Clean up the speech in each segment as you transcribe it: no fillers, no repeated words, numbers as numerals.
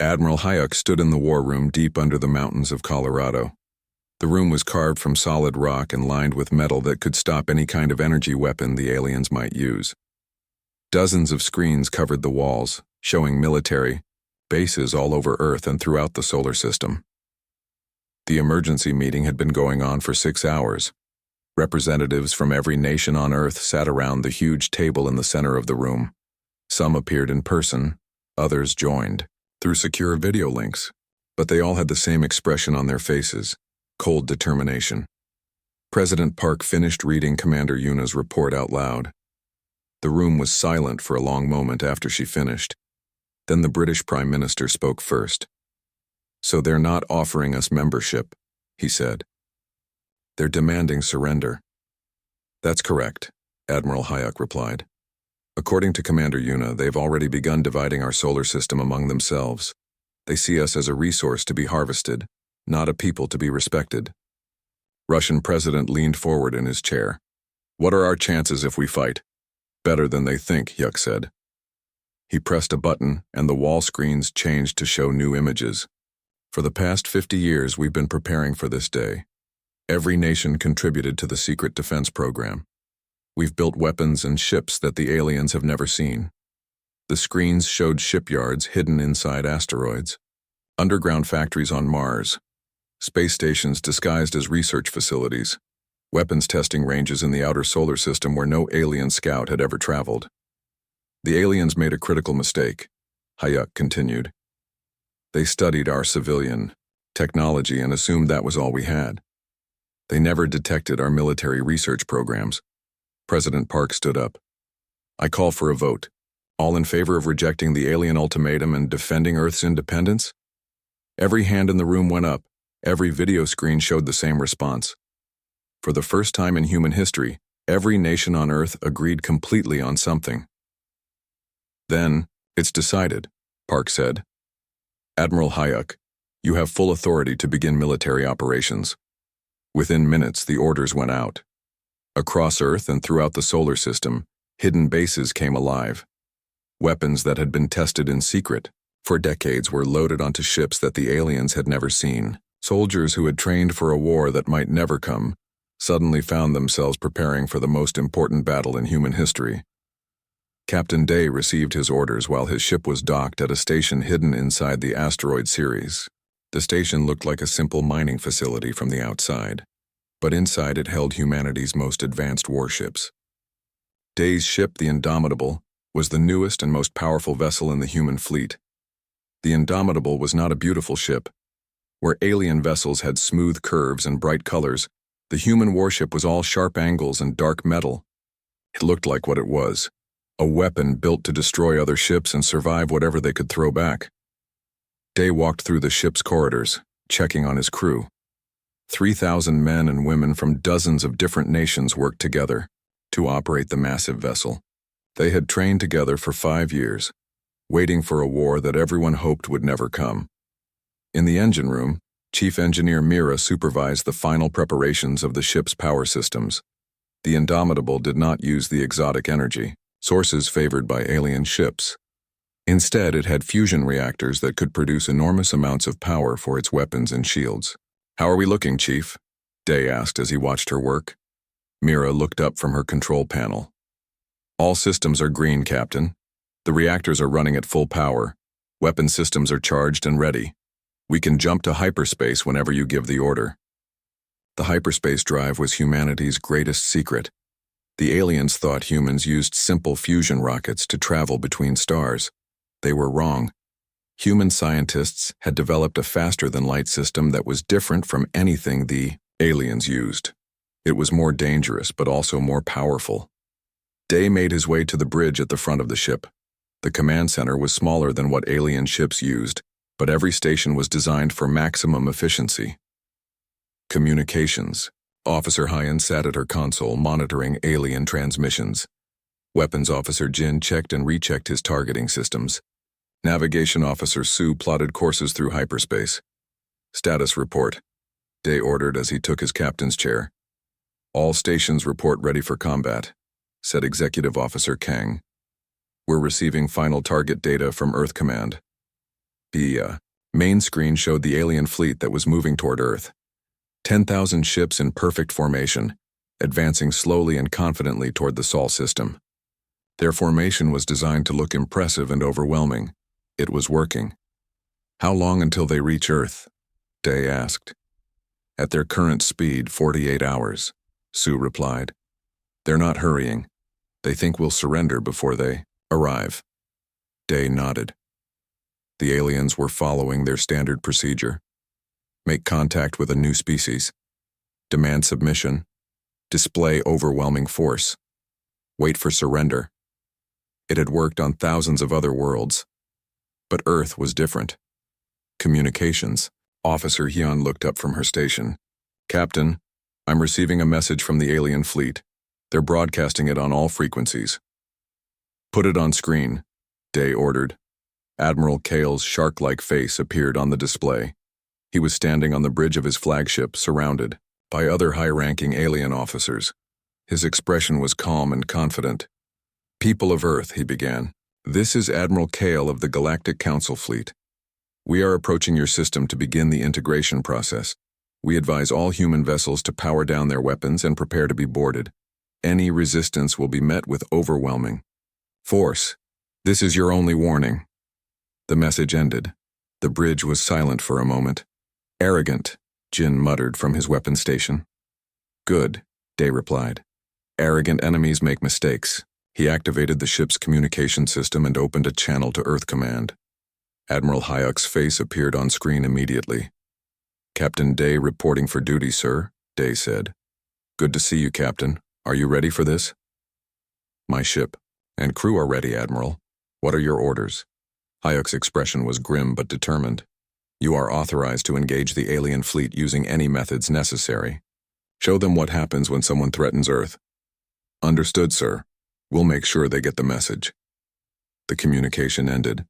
Admiral Hayek stood in the war room deep under the mountains of Colorado. The room was carved from solid rock and lined with metal that could stop any kind of energy weapon the aliens might use. Dozens of screens covered the walls, showing military bases all over Earth and throughout the solar system. The emergency meeting had been going on for 6 hours. Representatives from every nation on Earth sat around the huge table in the center of the room. Some appeared in person, others joined through secure video links, but they all had the same expression on their faces: cold determination. President Park finished reading Commander Yuna's report out loud. The room was silent for a long moment after she finished. Then the British Prime Minister spoke first. "So they're not offering us membership," he said. "They're demanding surrender." "That's correct," Admiral Hayek replied. "According to Commander Yuna, they've already begun dividing our solar system among themselves. They see us as a resource to be harvested, not a people to be respected." Russian President leaned forward in his chair. "What are our chances if we fight?" "Better than they think," Yuck said. He pressed a button, and the wall screens changed to show new images. "For the past 50 years, we've been preparing for this day. Every nation contributed to the secret defense program. We've built weapons and ships that the aliens have never seen." The screens showed shipyards hidden inside asteroids, underground factories on Mars, space stations disguised as research facilities, weapons testing ranges in the outer solar system where no alien scout had ever traveled. "The aliens made a critical mistake," Hayek continued. "They studied our civilian technology and assumed that was all we had. They never detected our military research programs." President Park stood up. "I call for a vote. All in favor of rejecting the alien ultimatum and defending Earth's independence?" Every hand in the room went up. Every video screen showed the same response. For the first time in human history, every nation on Earth agreed completely on something. "Then, it's decided," Park said. "Admiral Hayek, you have full authority to begin military operations." Within minutes, the orders went out. Across Earth and throughout the solar system, hidden bases came alive. Weapons that had been tested in secret for decades were loaded onto ships that the aliens had never seen. Soldiers who had trained for a war that might never come suddenly found themselves preparing for the most important battle in human history. Captain Day received his orders while his ship was docked at a station hidden inside the asteroid series. The station looked like a simple mining facility from the outside, but inside it held humanity's most advanced warships. Day's ship, the Indomitable, was the newest and most powerful vessel in the human fleet. The Indomitable was not a beautiful ship. Where alien vessels had smooth curves and bright colors, the human warship was all sharp angles and dark metal. It looked like what it was: a weapon built to destroy other ships and survive whatever they could throw back. Day walked through the ship's corridors, checking on his crew. 3,000 men and women from dozens of different nations worked together to operate the massive vessel. They had trained together for 5 years, waiting for a war that everyone hoped would never come. In the engine room, Chief Engineer Mira supervised the final preparations of the ship's power systems. The Indomitable did not use the exotic energy sources favored by alien ships. Instead, it had fusion reactors that could produce enormous amounts of power for its weapons and shields. "How are we looking, Chief?" Day asked as he watched her work. Mira looked up from her control panel. "All systems are green, Captain. The reactors are running at full power. Weapon systems are charged and ready. We can jump to hyperspace whenever you give the order." The hyperspace drive was humanity's greatest secret. The aliens thought humans used simple fusion rockets to travel between stars. They were wrong. Human scientists had developed a faster-than-light system that was different from anything the aliens used. It was more dangerous, but also more powerful. Day made his way to the bridge at the front of the ship. The command center was smaller than what alien ships used, but every station was designed for maximum efficiency. Communications. Officer Hyan sat at her console monitoring alien transmissions. Weapons Officer Jin checked and rechecked his targeting systems. Navigation Officer Su plotted courses through hyperspace. "Status report," Day ordered as he took his captain's chair. "All stations report ready for combat," said Executive Officer Kang. "We're receiving final target data from Earth Command." The main screen showed the alien fleet that was moving toward Earth. 10,000 ships in perfect formation, advancing slowly and confidently toward the Sol system. Their formation was designed to look impressive and overwhelming. It was working. "How long until they reach Earth?" Day asked. "At their current speed, 48 hours, Sue replied. "They're not hurrying. They think we'll surrender before they arrive." Day nodded. The aliens were following their standard procedure. Make contact with a new species. Demand submission. Display overwhelming force. Wait for surrender. It had worked on thousands of other worlds. But Earth was different. Communications. Officer Hyun looked up from her station. "Captain, I'm receiving a message from the alien fleet. They're broadcasting it on all frequencies." "Put it on screen," Day ordered. Admiral Kale's shark-like face appeared on the display. He was standing on the bridge of his flagship, surrounded by other high-ranking alien officers. His expression was calm and confident. "People of Earth," he began, "this is Admiral Kale of the Galactic Council Fleet. We are approaching your system to begin the integration process. We advise all human vessels to power down their weapons and prepare to be boarded. Any resistance will be met with overwhelming force. This is your only warning." The message ended. The bridge was silent for a moment. "Arrogant," Jin muttered from his weapon station. "Good," Day replied. "Arrogant enemies make mistakes." He activated the ship's communication system and opened a channel to Earth Command. Admiral Hyuk's face appeared on screen immediately. "Captain Day reporting for duty, sir," Day said. "Good to see you, Captain. Are you ready for this?" "My ship and crew are ready, Admiral. What are your orders?" Hyuk's expression was grim but determined. "You are authorized to engage the alien fleet using any methods necessary. Show them what happens when someone threatens Earth." "Understood, sir. We'll make sure they get the message." The communication ended.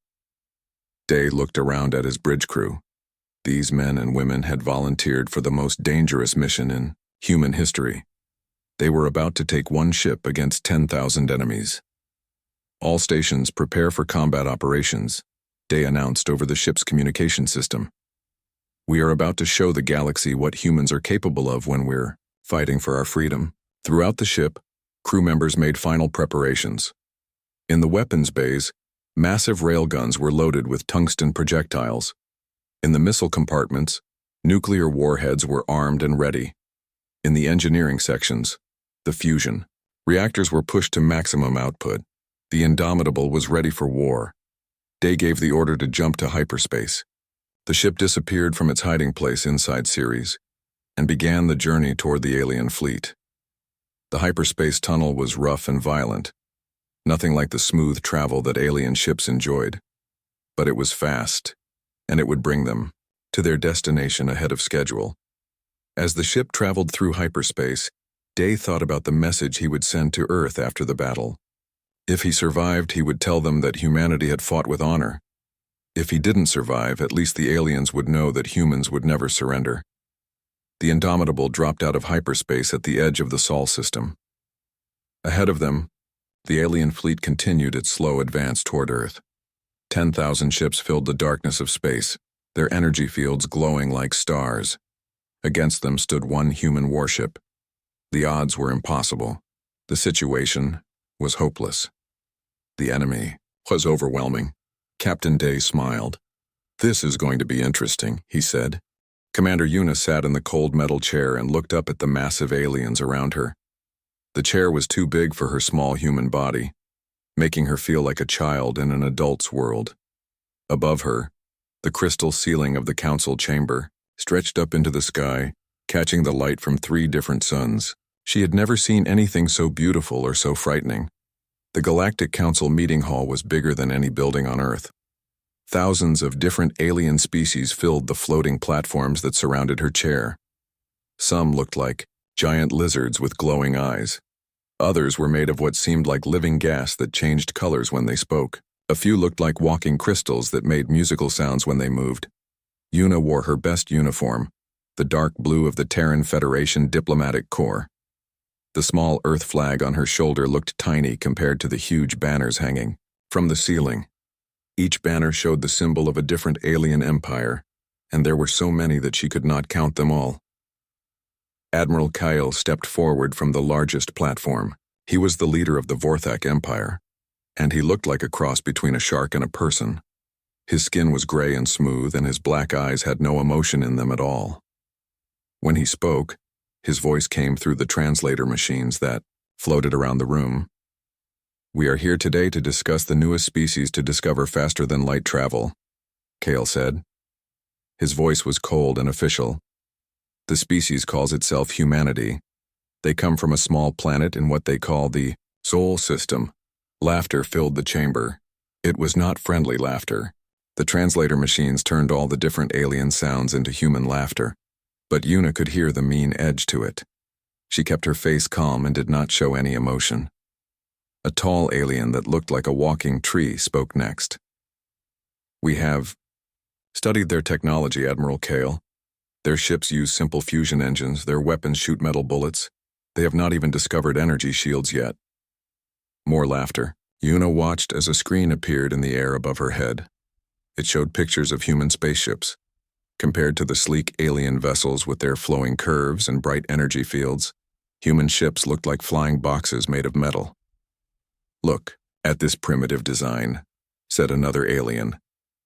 Day looked around at his bridge crew. These men and women had volunteered for the most dangerous mission in human history. They were about to take one ship against 10,000 enemies. "All stations prepare for combat operations," Day announced over the ship's communication system. "We are about to show the galaxy what humans are capable of when we're fighting for our freedom." Throughout the ship, crew members made final preparations. In the weapons bays, massive railguns were loaded with tungsten projectiles. In the missile compartments, nuclear warheads were armed and ready. In the engineering sections, the fusion reactors were pushed to maximum output. The Indomitable was ready for war. Day gave the order to jump to hyperspace. The ship disappeared from its hiding place inside Ceres and began the journey toward the alien fleet. The hyperspace tunnel was rough and violent, nothing like the smooth travel that alien ships enjoyed. But it was fast, and it would bring them to their destination ahead of schedule. As the ship traveled through hyperspace, Day thought about the message he would send to Earth after the battle. If he survived, he would tell them that humanity had fought with honor. If he didn't survive, at least the aliens would know that humans would never surrender. The Indomitable dropped out of hyperspace at the edge of the Sol system. Ahead of them, the alien fleet continued its slow advance toward Earth. 10,000 ships filled the darkness of space, their energy fields glowing like stars. Against them stood one human warship. The odds were impossible. The situation was hopeless. The enemy was overwhelming. Captain Day smiled. "This is going to be interesting," he said. Commander Yuna sat in the cold metal chair and looked up at the massive aliens around her. The chair was too big for her small human body, making her feel like a child in an adult's world. Above her, the crystal ceiling of the council chamber stretched up into the sky, catching the light from 3 different suns. She had never seen anything so beautiful or so frightening. The Galactic Council meeting hall was bigger than any building on Earth. Thousands of different alien species filled the floating platforms that surrounded her chair. Some looked like giant lizards with glowing eyes. Others were made of what seemed like living gas that changed colors when they spoke. A few looked like walking crystals that made musical sounds when they moved. Yuna wore her best uniform, the dark blue of the Terran Federation Diplomatic Corps. The small Earth flag on her shoulder looked tiny compared to the huge banners hanging from the ceiling. Each banner showed the symbol of a different alien empire, and there were so many that she could not count them all. Admiral Kyle stepped forward from the largest platform. He was the leader of the Vorthak Empire, and he looked like a cross between a shark and a person. His skin was gray and smooth, and his black eyes had no emotion in them at all. When he spoke, his voice came through the translator machines that floated around the room. "We are here today to discuss the newest species to discover faster-than-light travel," Kale said. His voice was cold and official. "The species calls itself humanity. They come from a small planet in what they call the Sol system." Laughter filled the chamber. It was not friendly laughter. The translator machines turned all the different alien sounds into human laughter, but Yuna could hear the mean edge to it. She kept her face calm and did not show any emotion. A tall alien that looked like a walking tree spoke next. "We have studied their technology, Admiral Kale. Their ships use simple fusion engines, their weapons shoot metal bullets. They have not even discovered energy shields yet." More laughter. Yuna watched as a screen appeared in the air above her head. It showed pictures of human spaceships. Compared to the sleek alien vessels with their flowing curves and bright energy fields, human ships looked like flying boxes made of metal. "Look at this primitive design," said another alien.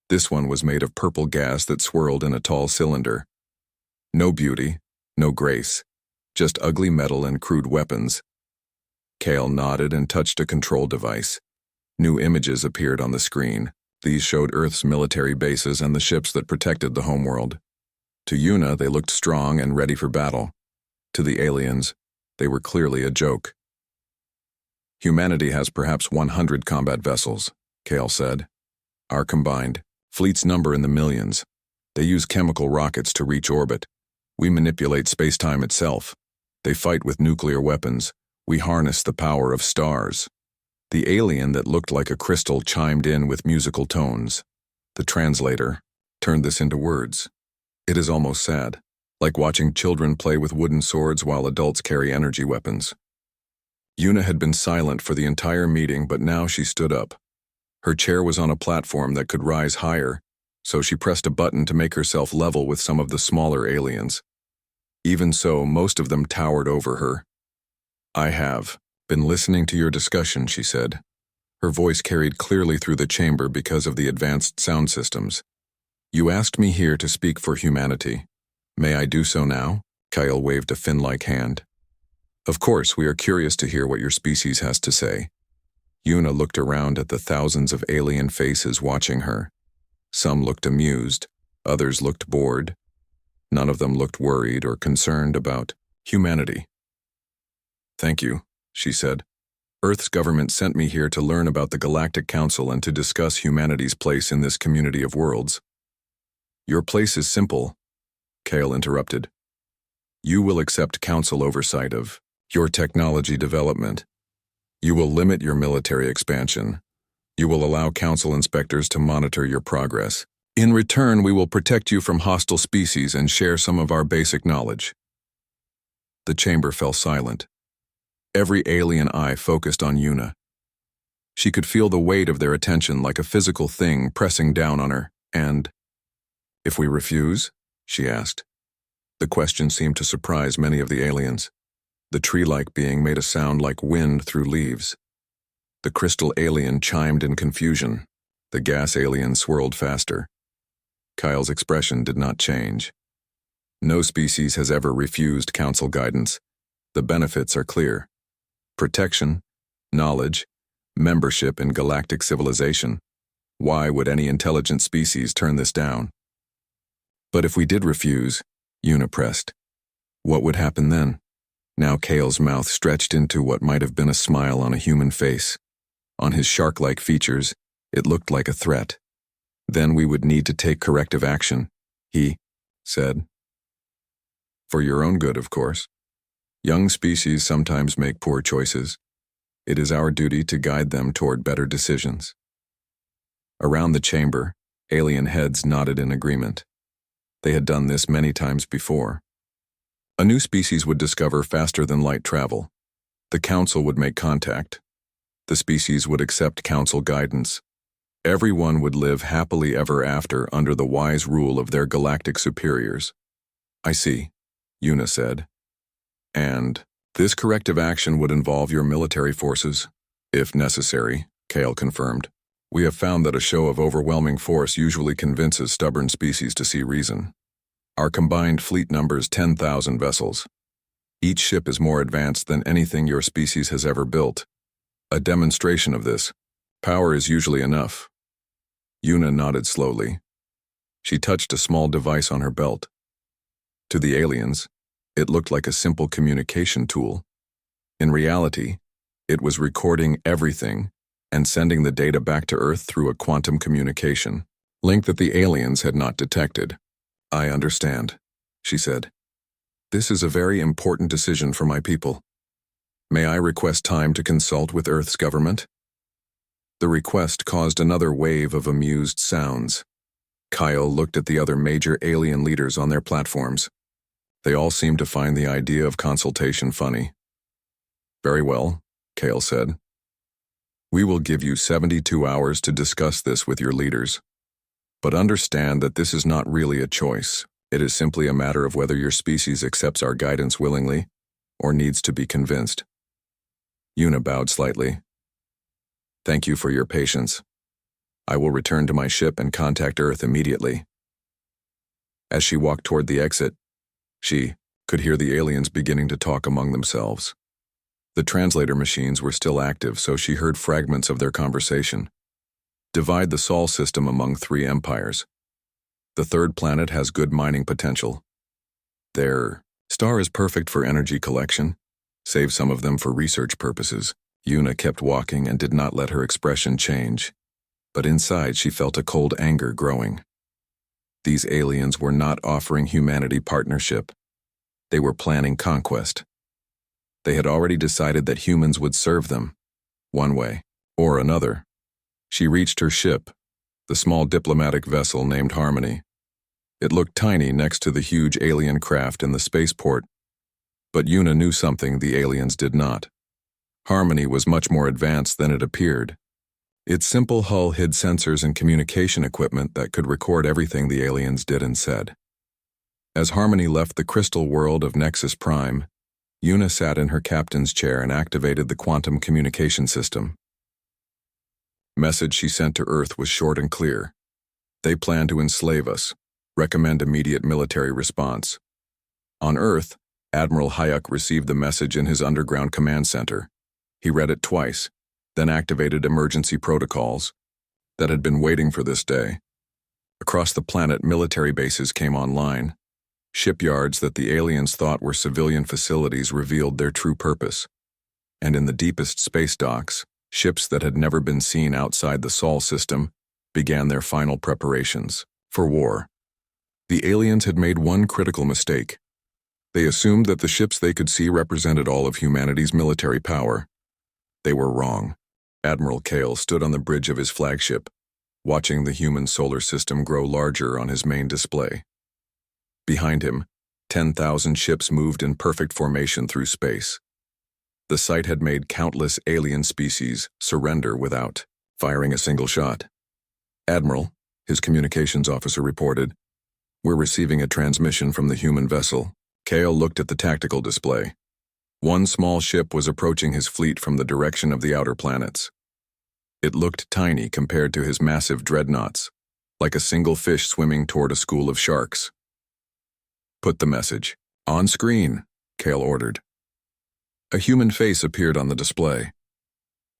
This one was made of purple gas that swirled in a tall cylinder. No beauty, no grace, just ugly metal and crude weapons. Kale nodded and touched a control device. New images appeared on the screen. These showed Earth's military bases and the ships that protected the homeworld. To Yuna, they looked strong and ready for battle. To the aliens, they were clearly a joke. "Humanity has perhaps 100 combat vessels," Kale said. "Our combined fleets number in the millions. They use chemical rockets to reach orbit. We manipulate space-time itself. They fight with nuclear weapons. We harness the power of stars." The alien that looked like a crystal chimed in with musical tones. The translator turned this into words. "It is almost sad, like watching children play with wooden swords while adults carry energy weapons." Yuna had been silent for the entire meeting, but now she stood up. Her chair was on a platform that could rise higher, so she pressed a button to make herself level with some of the smaller aliens. Even so, most of them towered over her. "I have been listening to your discussion," she said. Her voice carried clearly through the chamber because of the advanced sound systems. "You asked me here to speak for humanity. May I do so now?" Kyle waved a fin-like hand. "Of course, we are curious to hear what your species has to say." Yuna looked around at the thousands of alien faces watching her. Some looked amused, others looked bored. None of them looked worried or concerned about humanity. "Thank you," she said. "Earth's government sent me here to learn about the Galactic Council and to discuss humanity's place in this community of worlds." "Your place is simple," Kale interrupted. "You will accept council oversight of your technology development. You will limit your military expansion. You will allow council inspectors to monitor your progress. In return, we will protect you from hostile species and share some of our basic knowledge." The chamber fell silent. Every alien eye focused on Yuna. She could feel the weight of their attention like a physical thing pressing down on her, and, "If we refuse?" she asked. The question seemed to surprise many of the aliens. The tree-like being made a sound like wind through leaves. The crystal alien chimed in confusion. The gas alien swirled faster. Kyle's expression did not change. No species has ever refused council guidance. The benefits are clear. Protection, knowledge, membership in galactic civilization. Why would any intelligent species turn this down? "But if we did refuse," Yuna pressed, "what would happen then?" Now Kale's mouth stretched into what might have been a smile on a human face. On his shark-like features, it looked like a threat. "Then we would need to take corrective action," he said. "For your own good, of course. Young species sometimes make poor choices. It is our duty to guide them toward better decisions." Around the chamber, alien heads nodded in agreement. They had done this many times before. A new species would discover faster-than-light travel. The council would make contact. The species would accept council guidance. Everyone would live happily ever after under the wise rule of their galactic superiors. I see, Una said. And this corrective action would involve your military forces, if necessary, Kale confirmed. We have found that a show of overwhelming force usually convinces stubborn species to see reason. Our combined fleet numbers 10,000 vessels. Each ship is more advanced than anything your species has ever built. A demonstration of this power is usually enough. Una nodded slowly. She touched a small device on her belt. To the aliens, it looked like a simple communication tool. In reality, it was recording everything and sending the data back to Earth through a quantum communication link that the aliens had not detected. I understand, she said. This is a very important decision for my people. May I request time to consult with Earth's government? The request caused another wave of amused sounds. Kyle looked at the other major alien leaders on their platforms. They all seemed to find the idea of consultation funny. Very well, Kale said. We will give you 72 hours to discuss this with your leaders. But understand that this is not really a choice. It is simply a matter of whether your species accepts our guidance willingly or needs to be convinced. Una bowed slightly. Thank you for your patience. I will return to my ship and contact Earth immediately. As she walked toward the exit, she could hear the aliens beginning to talk among themselves. The translator machines were still active, so she heard fragments of their conversation. Divide the Sol system among 3 empires. The third planet has good mining potential. Their star is perfect for energy collection. Save some of them for research purposes. Una kept walking and did not let her expression change. But inside she felt a cold anger growing. These aliens were not offering humanity partnership. They were planning conquest. They had already decided that humans would serve them, one way or another. She reached her ship, the small diplomatic vessel named Harmony. It looked tiny next to the huge alien craft in the spaceport, but Una knew something the aliens did not. Harmony was much more advanced than it appeared. Its simple hull hid sensors and communication equipment that could record everything the aliens did and said. As Harmony left the crystal world of Nexus Prime, Una sat in her captain's chair and activated the quantum communication system. Message she sent to Earth was short and clear. They plan to enslave us. Recommend immediate military response. On Earth, Admiral Hayek received the message in his underground command center. He read it twice, then activated emergency protocols that had been waiting for this day. Across the planet, military bases came online. Shipyards that the aliens thought were civilian facilities revealed their true purpose. And in the deepest space docks, ships that had never been seen outside the Sol system began their final preparations for war. The aliens had made one critical mistake. They assumed that the ships they could see represented all of humanity's military power. They were wrong. Admiral Kale stood on the bridge of his flagship, watching the human solar system grow larger on his main display. Behind him, 10,000 ships moved in perfect formation through space. The sight had made countless alien species surrender without firing a single shot. Admiral, his communications officer reported, we're receiving a transmission from the human vessel. Kale looked at the tactical display. One small ship was approaching his fleet from the direction of the outer planets. It looked tiny compared to his massive dreadnoughts, like a single fish swimming toward a school of sharks. Put the message on screen, Kale ordered. A human face appeared on the display.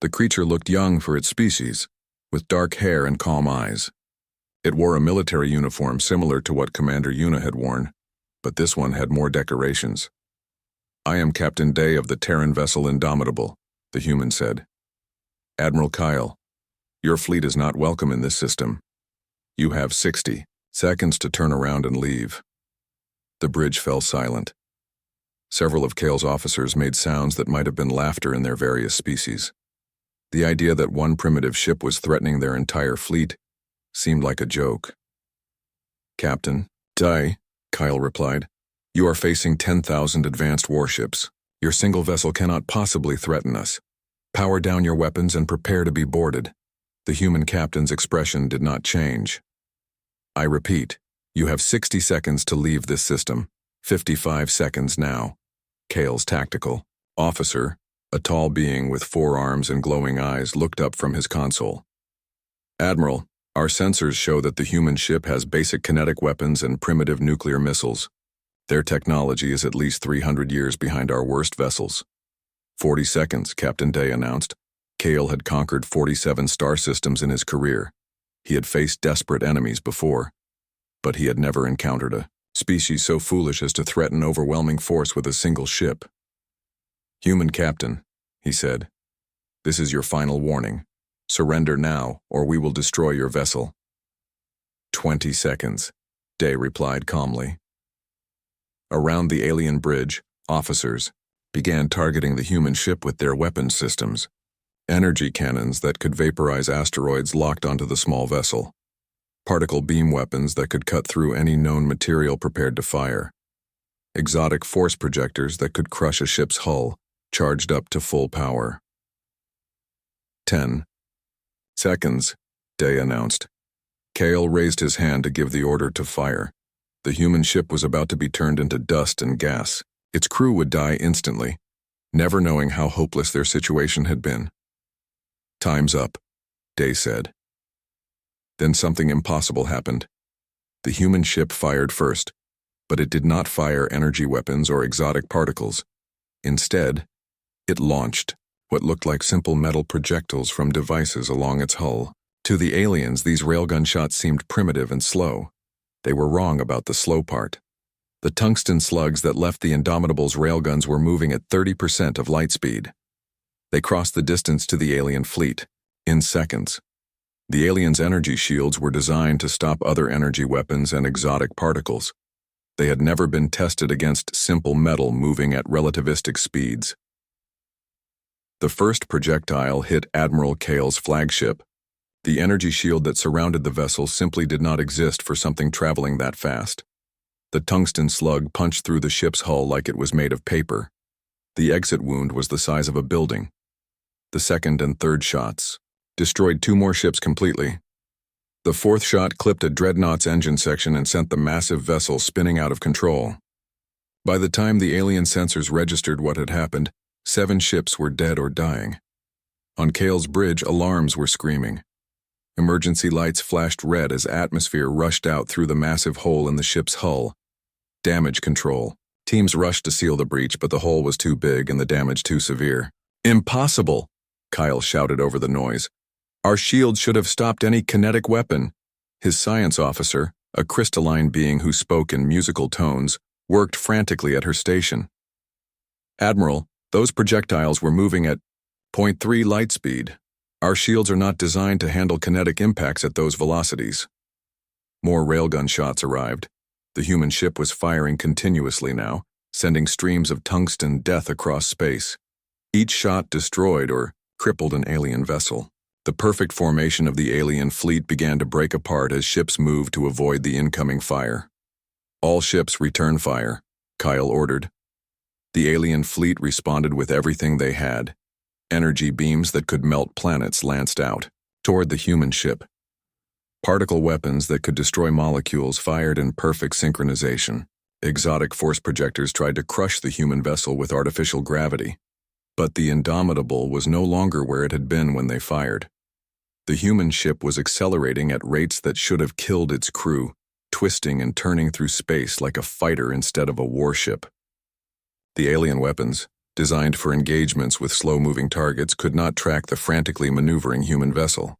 The creature looked young for its species, with dark hair and calm eyes. It wore a military uniform similar to what Commander Una had worn, but this one had more decorations. I am Captain Day of the Terran vessel Indomitable, the human said. Admiral Kyle, your fleet is not welcome in this system. You have 60 seconds to turn around and leave. The bridge fell silent. Several of Kale's officers made sounds that might have been laughter in their various species. The idea that one primitive ship was threatening their entire fleet seemed like a joke. Captain, Day, Kyle replied. You are facing 10,000 advanced warships. Your single vessel cannot possibly threaten us. Power down your weapons and prepare to be boarded. The human captain's expression did not change. "I repeat, you have 60 seconds to leave this system. 55 seconds now." Kale's tactical officer, a tall being with 4 arms and glowing eyes, looked up from his console. "Admiral, our sensors show that the human ship has basic kinetic weapons and primitive nuclear missiles. Their technology is at least 300 years behind our worst vessels." 40 seconds, Captain Day announced. Kale had conquered 47 star systems in his career. He had faced desperate enemies before, but he had never encountered a species so foolish as to threaten overwhelming force with a single ship. "Human captain," he said, "this is your final warning. Surrender now, or we will destroy your vessel." 20 seconds, Day replied calmly. Around the alien bridge, officers began targeting the human ship with their weapons systems. Energy cannons that could vaporize asteroids locked onto the small vessel. Particle beam weapons that could cut through any known material prepared to fire. Exotic force projectors that could crush a ship's hull, charged up to full power. 10 seconds, Day announced. Kale raised his hand to give the order to fire. The human ship was about to be turned into dust and gas. Its crew would die instantly, never knowing how hopeless their situation had been. "Time's up," Day said. Then something impossible happened. The human ship fired first, but it did not fire energy weapons or exotic particles. Instead, it launched what looked like simple metal projectiles from devices along its hull. To the aliens, these railgun shots seemed primitive and slow. They were wrong about the slow part. The tungsten slugs that left the Indomitable's railguns were moving at 30% of light speed. They crossed the distance to the alien fleet in seconds. The aliens' energy shields were designed to stop other energy weapons and exotic particles. They had never been tested against simple metal moving at relativistic speeds. The first projectile hit Admiral Kale's flagship. The energy shield that surrounded the vessel simply did not exist for something traveling that fast. The tungsten slug punched through the ship's hull like it was made of paper. The exit wound was the size of a building. The second and third shots destroyed 2 more ships completely. The fourth shot clipped a dreadnought's engine section and sent the massive vessel spinning out of control. By the time the alien sensors registered what had happened, 7 ships were dead or dying. On Kale's bridge, alarms were screaming. Emergency lights flashed red as atmosphere rushed out through the massive hole in the ship's hull. Damage control. Teams rushed to seal the breach, but the hole was too big and the damage too severe. "Impossible!" Kyle shouted over the noise. "Our shield should have stopped any kinetic weapon." His science officer, a crystalline being who spoke in musical tones, worked frantically at her station. "Admiral, those projectiles were moving at 0.3 light speed. Our shields are not designed to handle kinetic impacts at those velocities." More railgun shots arrived. The human ship was firing continuously now, sending streams of tungsten death across space. Each shot destroyed or crippled an alien vessel. The perfect formation of the alien fleet began to break apart as ships moved to avoid the incoming fire. "All ships return fire," Kyle ordered. The alien fleet responded with everything they had. Energy beams that could melt planets lanced out toward the human ship. Particle weapons that could destroy molecules fired in perfect synchronization. Exotic force projectors tried to crush the human vessel with artificial gravity. But the Indomitable was no longer where it had been when they fired. The human ship was accelerating at rates that should have killed its crew, twisting and turning through space like a fighter instead of a warship. The alien weapons, designed for engagements with slow-moving targets, could not track the frantically maneuvering human vessel.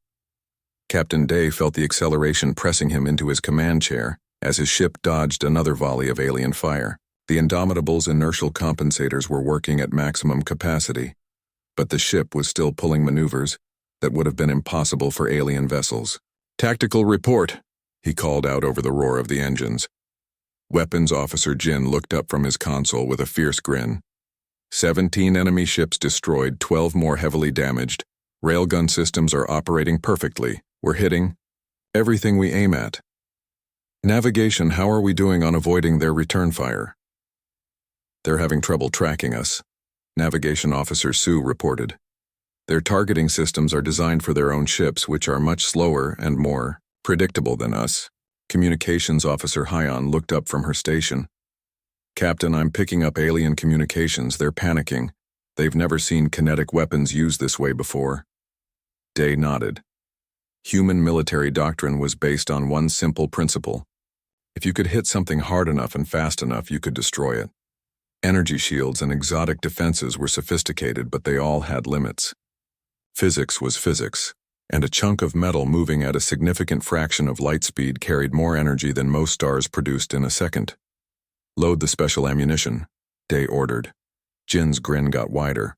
Captain Day felt the acceleration pressing him into his command chair as his ship dodged another volley of alien fire. The Indomitable's inertial compensators were working at maximum capacity, but the ship was still pulling maneuvers that would have been impossible for alien vessels. "Tactical report," he called out over the roar of the engines. Weapons Officer Jin looked up from his console with a fierce grin. 17 enemy ships destroyed, 12 more heavily damaged. Railgun systems are operating perfectly. We're hitting everything we aim at. Navigation, how are we doing on avoiding their return fire? They're having trouble tracking us, Navigation Officer Sue reported. Their targeting systems are designed for their own ships, which are much slower and more predictable than us. Communications Officer Hyon looked up from her station. Captain, I'm picking up alien communications. They're panicking. They've never seen kinetic weapons used this way before. Day nodded. Human military doctrine was based on one simple principle. If you could hit something hard enough and fast enough, you could destroy it. Energy shields and exotic defenses were sophisticated, but they all had limits. Physics was physics, and a chunk of metal moving at a significant fraction of light speed carried more energy than most stars produced in a second. Load the special ammunition, Day ordered. Jin's grin got wider.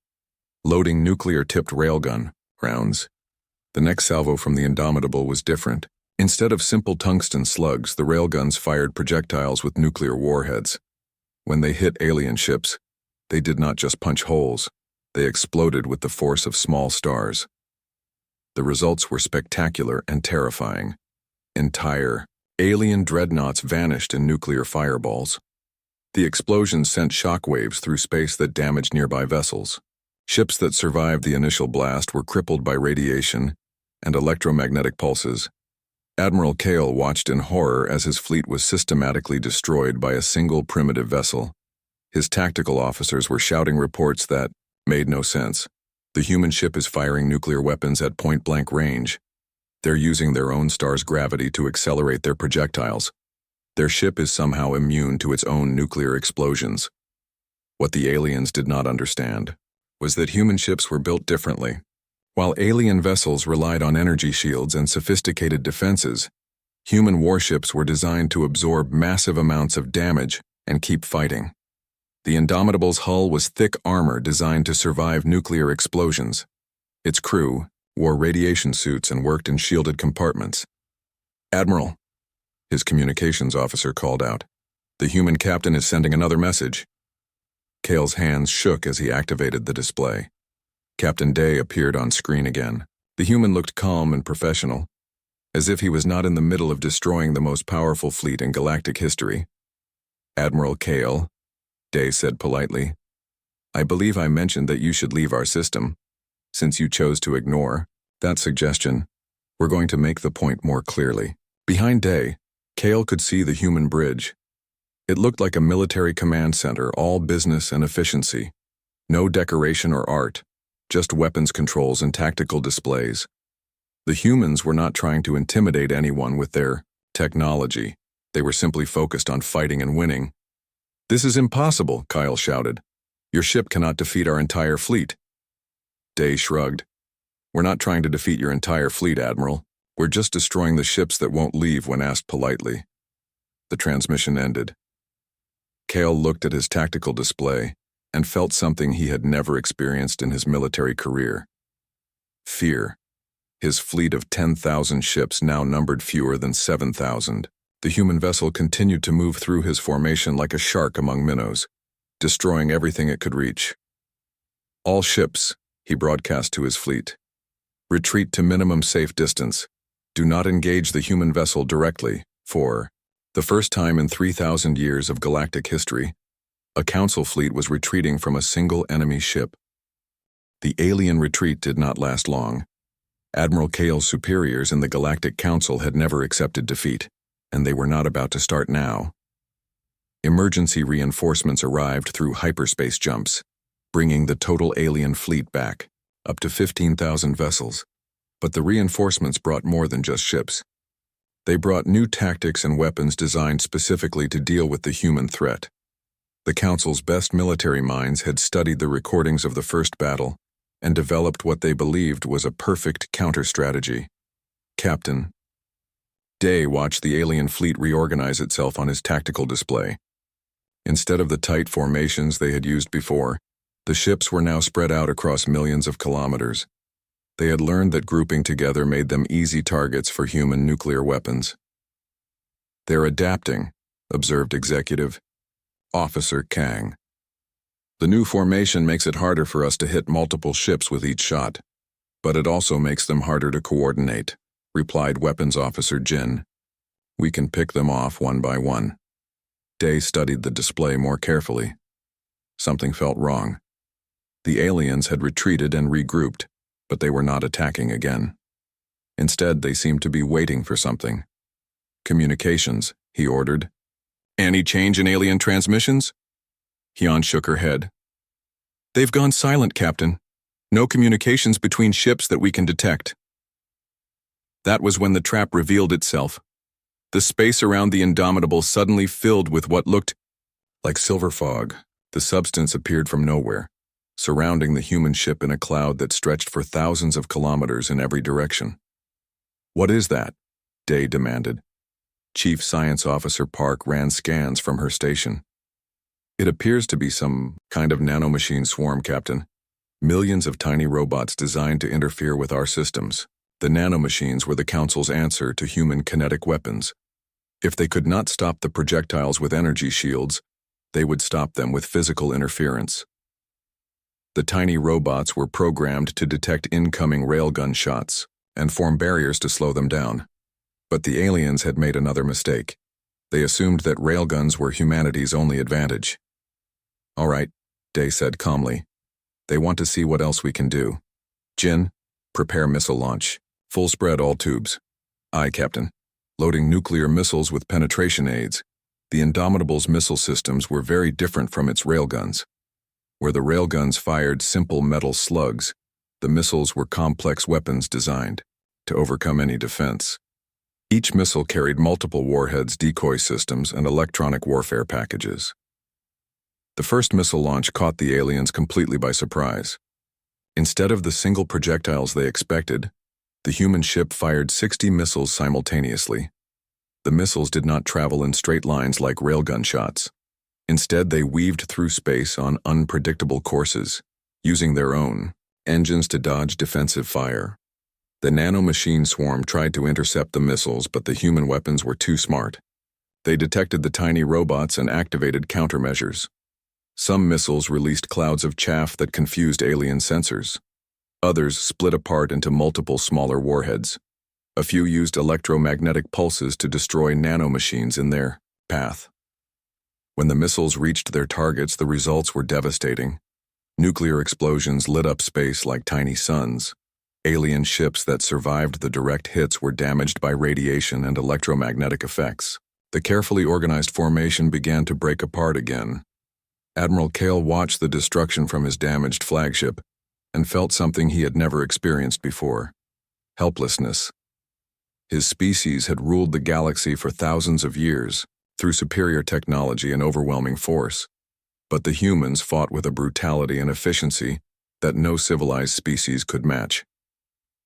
Loading nuclear-tipped railgun rounds. The next salvo from the Indomitable was different. Instead of simple tungsten slugs, the railguns fired projectiles with nuclear warheads. When they hit alien ships, they did not just punch holes, they exploded with the force of small stars. The results were spectacular and terrifying. Entire alien dreadnoughts vanished in nuclear fireballs. The explosions sent shockwaves through space that damaged nearby vessels. Ships that survived the initial blast were crippled by radiation and electromagnetic pulses. Admiral Kale watched in horror as his fleet was systematically destroyed by a single primitive vessel. His tactical officers were shouting reports that made no sense. The human ship is firing nuclear weapons at point-blank range. They're using their own star's gravity to accelerate their projectiles. Their ship is somehow immune to its own nuclear explosions. What the aliens did not understand was that human ships were built differently. While alien vessels relied on energy shields and sophisticated defenses, human warships were designed to absorb massive amounts of damage and keep fighting. The Indomitable's hull was thick armor designed to survive nuclear explosions. Its crew wore radiation suits and worked in shielded compartments. "Admiral," his communications officer called out, "the human captain is sending another message." Kale's hands shook as he activated the display. Captain Day appeared on screen again. The human looked calm and professional, as if he was not in the middle of destroying the most powerful fleet in galactic history. "Admiral Kale," Day said politely, "I believe I mentioned that you should leave our system. Since you chose to ignore that suggestion, we're going to make the point more clearly." Behind Day, Kale could see the human bridge. It looked like a military command center, all business and efficiency. No decoration or art, just weapons controls and tactical displays. The humans were not trying to intimidate anyone with their technology. They were simply focused on fighting and winning. "This is impossible," Kyle shouted. "Your ship cannot defeat our entire fleet." Day shrugged. "We're not trying to defeat your entire fleet, Admiral. We're just destroying the ships that won't leave when asked politely." The transmission ended. Kale looked at his tactical display and felt something he had never experienced in his military career. Fear. His fleet of 10,000 ships now numbered fewer than 7,000. The human vessel continued to move through his formation like a shark among minnows, destroying everything it could reach. "All ships," he broadcast to his fleet, "retreat to minimum safe distance. Do not engage the human vessel directly, for the first time in 3,000 years of galactic history, a council fleet was retreating from a single enemy ship." The alien retreat did not last long. Admiral Kale's superiors in the Galactic Council had never accepted defeat, and they were not about to start now. Emergency reinforcements arrived through hyperspace jumps, bringing the total alien fleet back, up to 15,000 vessels. But the reinforcements brought more than just ships. They brought new tactics and weapons designed specifically to deal with the human threat. The Council's best military minds had studied the recordings of the first battle and developed what they believed was a perfect counter-strategy. Captain Day watched the alien fleet reorganize itself on his tactical display. Instead of the tight formations they had used before, the ships were now spread out across millions of kilometers. They had learned that grouping together made them easy targets for human nuclear weapons. "They're adapting," observed Executive Officer Kang. "The new formation makes it harder for us to hit multiple ships with each shot, but it also makes them harder to coordinate," replied Weapons Officer Jin. "We can pick them off one by one." Day studied the display more carefully. Something felt wrong. The aliens had retreated and regrouped, but they were not attacking again. Instead, they seemed to be waiting for something. "Communications," he ordered. "Any change in alien transmissions?" Hyun shook her head. "They've gone silent, Captain. No communications between ships that we can detect." That was when the trap revealed itself. The space around the Indomitable suddenly filled with what looked like silver fog. The substance appeared from nowhere, surrounding the human ship in a cloud that stretched for thousands of kilometers in every direction. "What is that?" Day demanded. Chief Science Officer Park ran scans from her station. "It appears to be some kind of nanomachine swarm, Captain. Millions of tiny robots designed to interfere with our systems. The nanomachines were the Council's answer to human kinetic weapons. If they could not stop the projectiles with energy shields, they would stop them with physical interference. The tiny robots were programmed to detect incoming railgun shots and form barriers to slow them down. But the aliens had made another mistake. They assumed that railguns were humanity's only advantage." "All right," Day said calmly. "They want to see what else we can do. Jin, prepare missile launch. Full spread all tubes." "Aye, Captain." Loading nuclear missiles with penetration aids. The Indomitable's missile systems were very different from its railguns. Where the railguns fired simple metal slugs, the missiles were complex weapons designed to overcome any defense. Each missile carried multiple warheads, decoy systems, and electronic warfare packages. The first missile launch caught the aliens completely by surprise. Instead of the single projectiles they expected, the human ship fired 60 missiles simultaneously. The missiles did not travel in straight lines like railgun shots. Instead, they weaved through space on unpredictable courses, using their own engines to dodge defensive fire. The nanomachine swarm tried to intercept the missiles, but the human weapons were too smart. They detected the tiny robots and activated countermeasures. Some missiles released clouds of chaff that confused alien sensors. Others split apart into multiple smaller warheads. A few used electromagnetic pulses to destroy nanomachines in their path. When the missiles reached their targets, the results were devastating. Nuclear explosions lit up space like tiny suns. Alien ships that survived the direct hits were damaged by radiation and electromagnetic effects. The carefully organized formation began to break apart again. Admiral Kale watched the destruction from his damaged flagship and felt something he had never experienced before: helplessness. His species had ruled the galaxy for thousands of years through superior technology and overwhelming force, but the humans fought with a brutality and efficiency that no civilized species could match.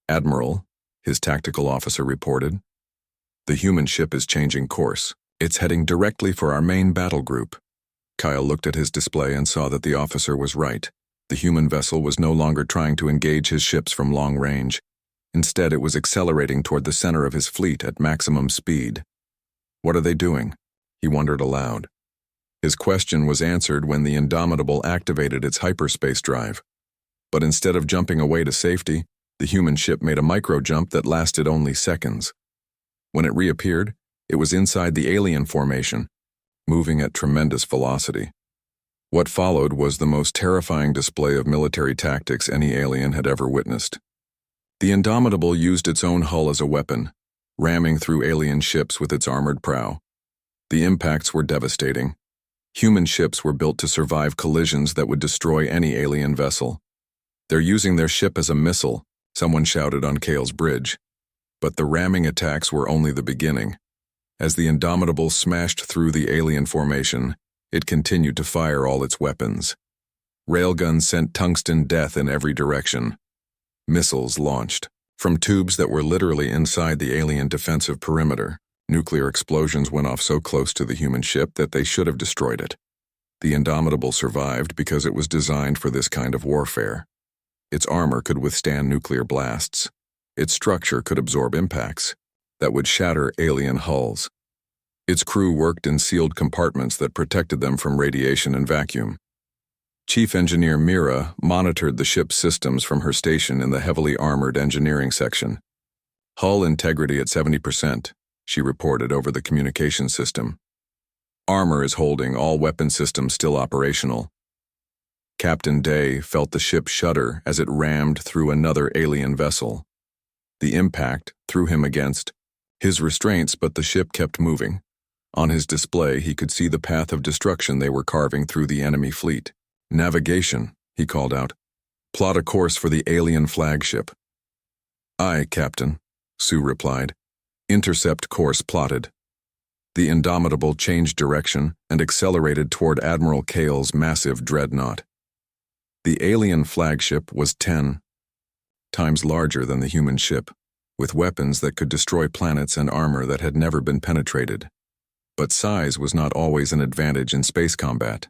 "Admiral," his tactical officer reported, "the human ship is changing course. It's heading directly for our main battle group." Kyle looked at his display and saw that the officer was right. The human vessel was no longer trying to engage his ships from long range. Instead, it was accelerating toward the center of his fleet at maximum speed. "What are they doing?" he wondered aloud. His question was answered when the Indomitable activated its hyperspace drive. But instead of jumping away to safety, the human ship made a micro-jump that lasted only seconds. When it reappeared, it was inside the alien formation, moving at tremendous velocity. What followed was the most terrifying display of military tactics any alien had ever witnessed. The Indomitable used its own hull as a weapon, ramming through alien ships with its armored prow. The impacts were devastating. Human ships were built to survive collisions that would destroy any alien vessel. "They're using their ship as a missile," someone shouted on Kale's bridge. But the ramming attacks were only the beginning. As the Indomitable smashed through the alien formation, it continued to fire all its weapons. Railguns sent tungsten death in every direction. Missiles launched from tubes that were literally inside the alien defensive perimeter. Nuclear explosions went off so close to the human ship that they should have destroyed it. The Indomitable survived because it was designed for this kind of warfare. Its armor could withstand nuclear blasts. Its structure could absorb impacts that would shatter alien hulls. Its crew worked in sealed compartments that protected them from radiation and vacuum. Chief Engineer Mira monitored the ship's systems from her station in the heavily armored engineering section. "Hull integrity at 70%, she reported over the communication system. "Armor is holding, all weapon systems still operational." Captain Day felt the ship shudder as it rammed through another alien vessel. The impact threw him against his restraints, but the ship kept moving. On his display, he could see the path of destruction they were carving through the enemy fleet. "Navigation," he called out. "Plot a course for the alien flagship." "Aye, Captain," Sue replied. "Intercept course plotted." The Indomitable changed direction and accelerated toward Admiral Kale's massive dreadnought. The alien flagship was 10 times larger than the human ship, with weapons that could destroy planets and armor that had never been penetrated. But size was not always an advantage in space combat.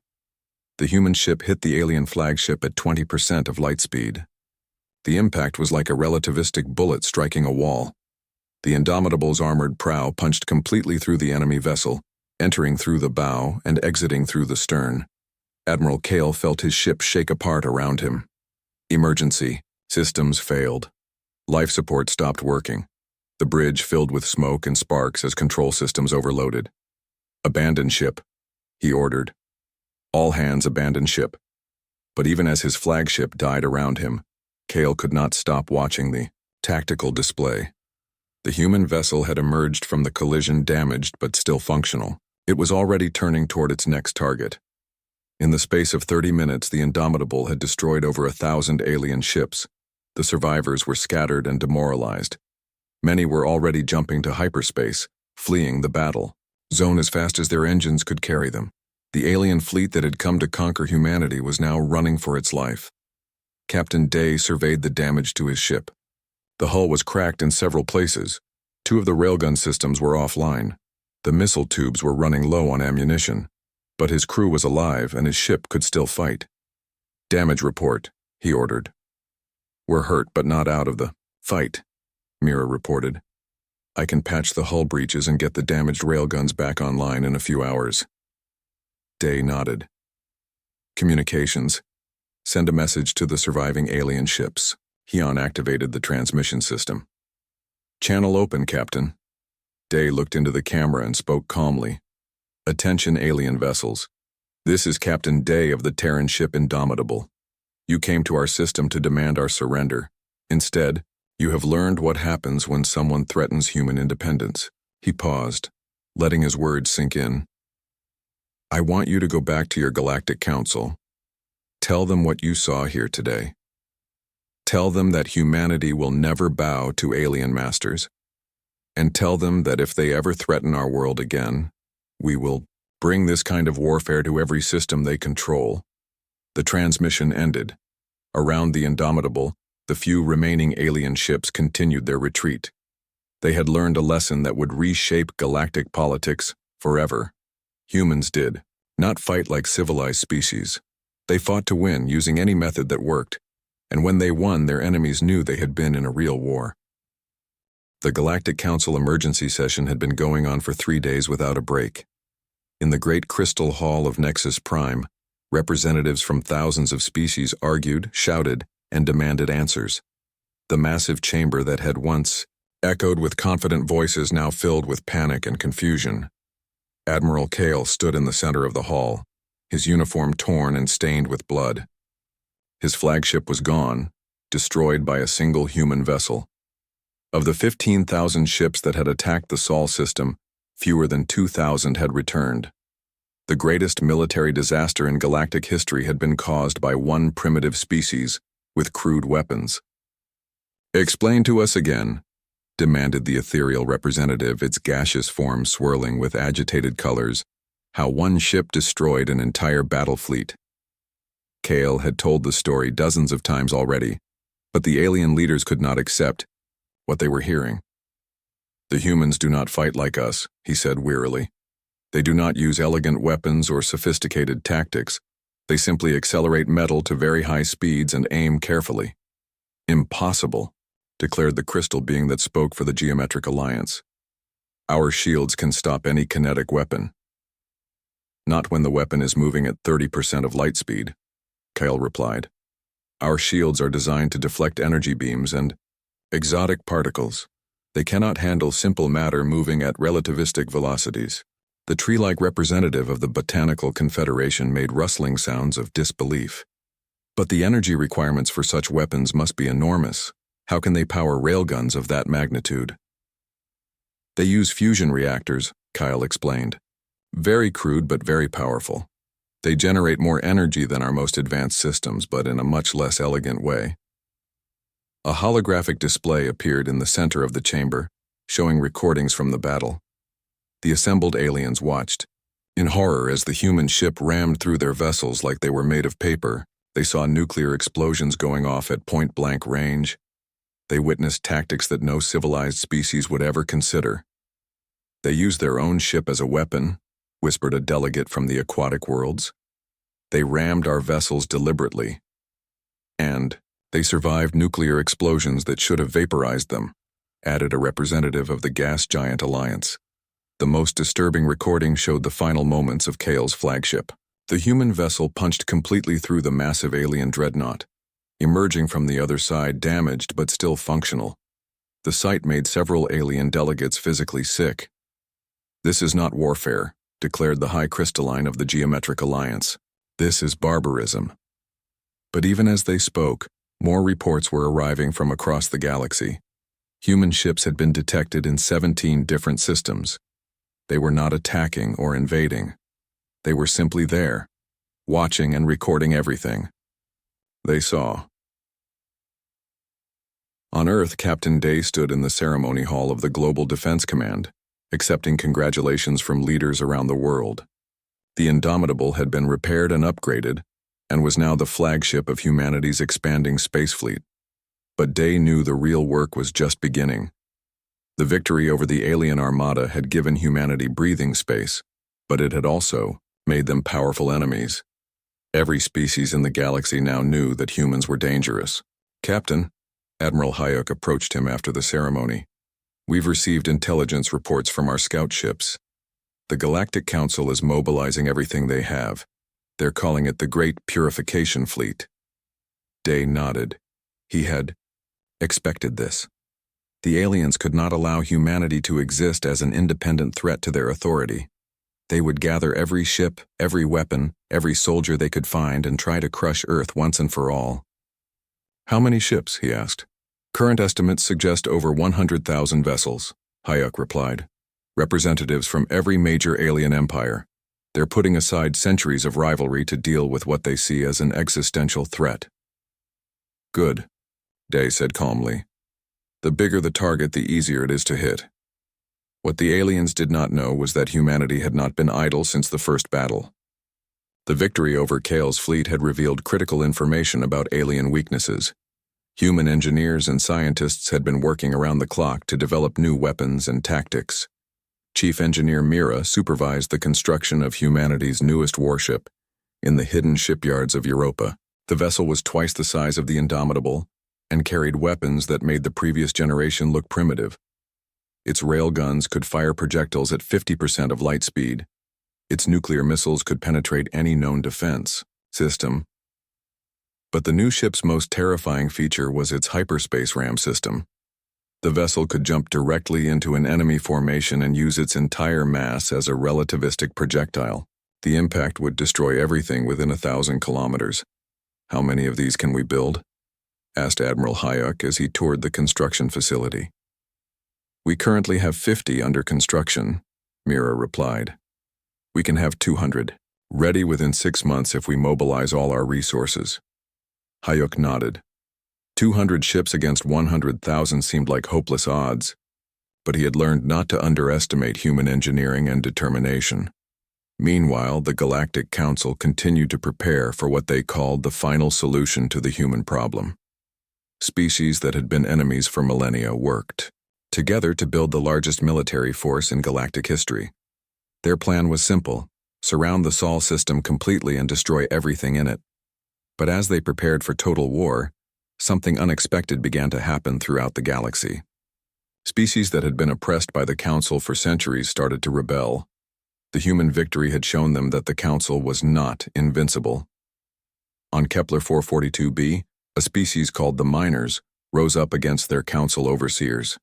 The human ship hit the alien flagship at 20% of light speed. The impact was like a relativistic bullet striking a wall. The Indomitable's armored prow punched completely through the enemy vessel, entering through the bow and exiting through the stern. Admiral Kale felt his ship shake apart around him. Emergency. Systems failed. Life support stopped working. The bridge filled with smoke and sparks as control systems overloaded. "Abandon ship," he ordered. All hands abandoned ship. But even as his flagship died around him, Kale could not stop watching the tactical display. The human vessel had emerged from the collision damaged but still functional. It was already turning toward its next target. In the space of 30 minutes, the Indomitable had destroyed over 1,000 alien ships. The survivors were scattered and demoralized. Many were already jumping to hyperspace, fleeing the battle zone as fast as their engines could carry them. The alien fleet that had come to conquer humanity was now running for its life. Captain Day surveyed the damage to his ship. The hull was cracked in several places. 2 of the railgun systems were offline. The missile tubes were running low on ammunition. But his crew was alive and his ship could still fight. "Damage report," he ordered. "We're hurt but not out of the fight," Mira reported. "I can patch the hull breaches and get the damaged railguns back online in a few hours." Day nodded. "Communications. Send a message to the surviving alien ships." Heon activated the transmission system. "Channel open, Captain." Day looked into the camera and spoke calmly. "Attention, alien vessels. This is Captain Day of the Terran ship Indomitable. You came to our system to demand our surrender. Instead, you have learned what happens when someone threatens human independence." He paused, letting his words sink in. "I want you to go back to your Galactic Council. Tell them what you saw here today. Tell them that humanity will never bow to alien masters. And tell them that if they ever threaten our world again, we will bring this kind of warfare to every system they control." The transmission ended. Around the Indomitable, the few remaining alien ships continued their retreat. They had learned a lesson that would reshape galactic politics forever. Humans did not fight like civilized species. They fought to win using any method that worked, and when they won, their enemies knew they had been in a real war. The Galactic Council emergency session had been going on for 3 days without a break. In the great crystal hall of Nexus Prime, representatives from thousands of species argued, shouted, and demanded answers. The massive chamber that had once echoed with confident voices now filled with panic and confusion. Admiral Kale stood in the center of the hall, his uniform torn and stained with blood. His flagship was gone, destroyed by a single human vessel. Of the 15,000 ships that had attacked the Sol system, fewer than 2,000 had returned. The greatest military disaster in galactic history had been caused by one primitive species with crude weapons. "Explain to us again," demanded the ethereal representative, its gaseous form swirling with agitated colors, "how one ship destroyed an entire battle fleet." Kale had told the story dozens of times already, but the alien leaders could not accept what they were hearing. "The humans do not fight like us," he said wearily. "They do not use elegant weapons or sophisticated tactics. They simply accelerate metal to very high speeds and aim carefully." "Impossible," declared the crystal being that spoke for the Geometric Alliance. "Our shields can stop any kinetic weapon." "Not when the weapon is moving at 30% of light speed," Kyle replied. "Our shields are designed to deflect energy beams and exotic particles. They cannot handle simple matter moving at relativistic velocities." The tree-like representative of the Botanical Confederation made rustling sounds of disbelief. But the energy requirements for such weapons must be enormous. How can they power railguns of that magnitude? They use fusion reactors, Kyle explained. Very crude but very powerful. They generate more energy than our most advanced systems, but in a much less elegant way. A holographic display appeared in the center of the chamber, showing recordings from the battle. The assembled aliens watched. In horror, as the human ship rammed through their vessels like they were made of paper, they saw nuclear explosions going off at point-blank range. They witnessed tactics that no civilized species would ever consider. They used their own ship as a weapon, whispered a delegate from the aquatic worlds. They rammed our vessels deliberately. And they survived nuclear explosions that should have vaporized them, added a representative of the gas giant alliance. The most disturbing recording showed the final moments of Kale's flagship. The human vessel punched completely through the massive alien dreadnought, emerging from the other side damaged but still functional. The sight made several alien delegates physically sick. "This is not warfare," declared the High Crystalline of the Geometric Alliance. "This is barbarism." But even as they spoke, more reports were arriving from across the galaxy. Human ships had been detected in 17 different systems. They were not attacking or invading. They were simply there, watching and recording everything they saw. On Earth, Captain Day stood in the ceremony hall of the Global Defense Command, accepting congratulations from leaders around the world. The Indomitable had been repaired and upgraded, and was now the flagship of humanity's expanding space fleet. But Day knew the real work was just beginning. The victory over the alien armada had given humanity breathing space, but it had also made them powerful enemies. Every species in the galaxy now knew that humans were dangerous. "Captain," Admiral Hayek approached him after the ceremony, "we've received intelligence reports from our scout ships. The Galactic Council is mobilizing everything they have. They're calling it the Great Purification Fleet." Day nodded. He had expected this. The aliens could not allow humanity to exist as an independent threat to their authority. They would gather every ship, every weapon, every soldier they could find and try to crush Earth once and for all. "How many ships?" he asked. "Current estimates suggest over 100,000 vessels," Hayek replied. "Representatives from every major alien empire. They're putting aside centuries of rivalry to deal with what they see as an existential threat." "Good," Day said calmly. "The bigger the target, the easier it is to hit." What the aliens did not know was that humanity had not been idle since the first battle. The victory over Kale's fleet had revealed critical information about alien weaknesses. Human engineers and scientists had been working around the clock to develop new weapons and tactics. Chief Engineer Mira supervised the construction of humanity's newest warship in the hidden shipyards of Europa. The vessel was twice the size of the Indomitable and carried weapons that made the previous generation look primitive. Its railguns could fire projectiles at 50% of light speed. Its nuclear missiles could penetrate any known defense system. But the new ship's most terrifying feature was its hyperspace ram system. The vessel could jump directly into an enemy formation and use its entire mass as a relativistic projectile. The impact would destroy everything within 1,000 kilometers. "How many of these can we build?" asked Admiral Hayek as he toured the construction facility. "We currently have 50 under construction," Mira replied. "We can have 200, ready within 6 months if we mobilize all our resources." Hayek nodded. 200 ships against 100,000 seemed like hopeless odds, but he had learned not to underestimate human engineering and determination. Meanwhile, the Galactic Council continued to prepare for what they called the final solution to the human problem. Species that had been enemies for millennia worked together to build the largest military force in galactic history. Their plan was simple: surround the Sol system completely and destroy everything in it. But as they prepared for total war, something unexpected began to happen throughout the galaxy. Species that had been oppressed by the Council for centuries started to rebel. The human victory had shown them that the Council was not invincible. On Kepler 442b, a species called the Miners rose up against their Council overseers.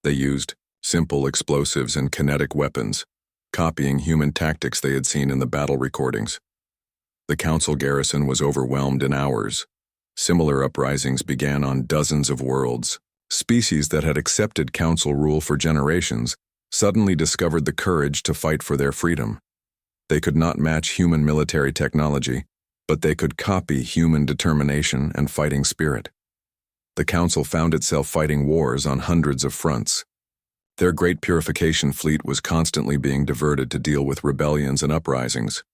They used simple explosives and kinetic weapons, copying human tactics they had seen in the battle recordings. The council garrison was overwhelmed in hours. Similar uprisings began on dozens of worlds. Species that had accepted council rule for generations suddenly discovered the courage to fight for their freedom. They could not match human military technology, but they could copy human determination and fighting spirit. The council found itself fighting wars on hundreds of fronts. Their great purification fleet was constantly being diverted to deal with rebellions and uprisings.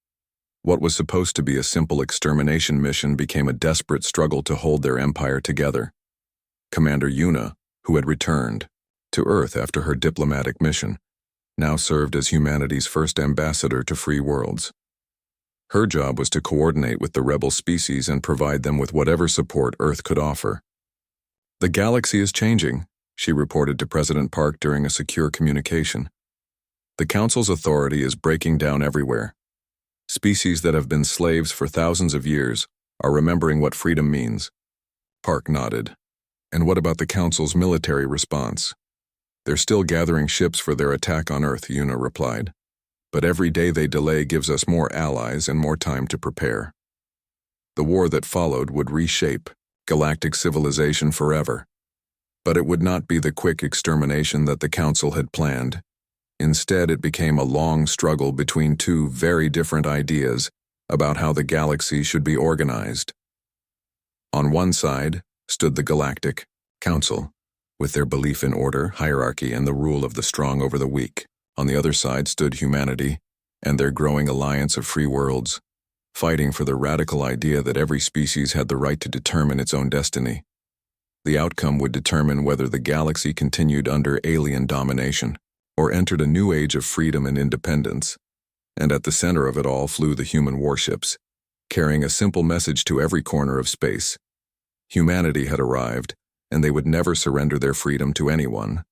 What was supposed to be a simple extermination mission became a desperate struggle to hold their empire together. Commander Yuna, who had returned to Earth after her diplomatic mission, now served as humanity's first ambassador to free worlds. Her job was to coordinate with the rebel species and provide them with whatever support Earth could offer. "The galaxy is changing," she reported to President Park during a secure communication. "The Council's authority is breaking down everywhere. Species that have been slaves for thousands of years are remembering what freedom means." Park nodded. "And what about the Council's military response?" "They're still gathering ships for their attack on Earth," Yuna replied. "But every day they delay gives us more allies and more time to prepare." The war that followed would reshape galactic civilization forever. But it would not be the quick extermination that the Council had planned. Instead, it became a long struggle between two very different ideas about how the galaxy should be organized. On one side stood the Galactic Council, with their belief in order, hierarchy, and the rule of the strong over the weak. On the other side stood humanity and their growing alliance of free worlds, fighting for the radical idea that every species had the right to determine its own destiny. The outcome would determine whether the galaxy continued under alien domination or entered a new age of freedom and independence. And at the center of it all flew the human warships, carrying a simple message to every corner of space. Humanity had arrived, and they would never surrender their freedom to anyone,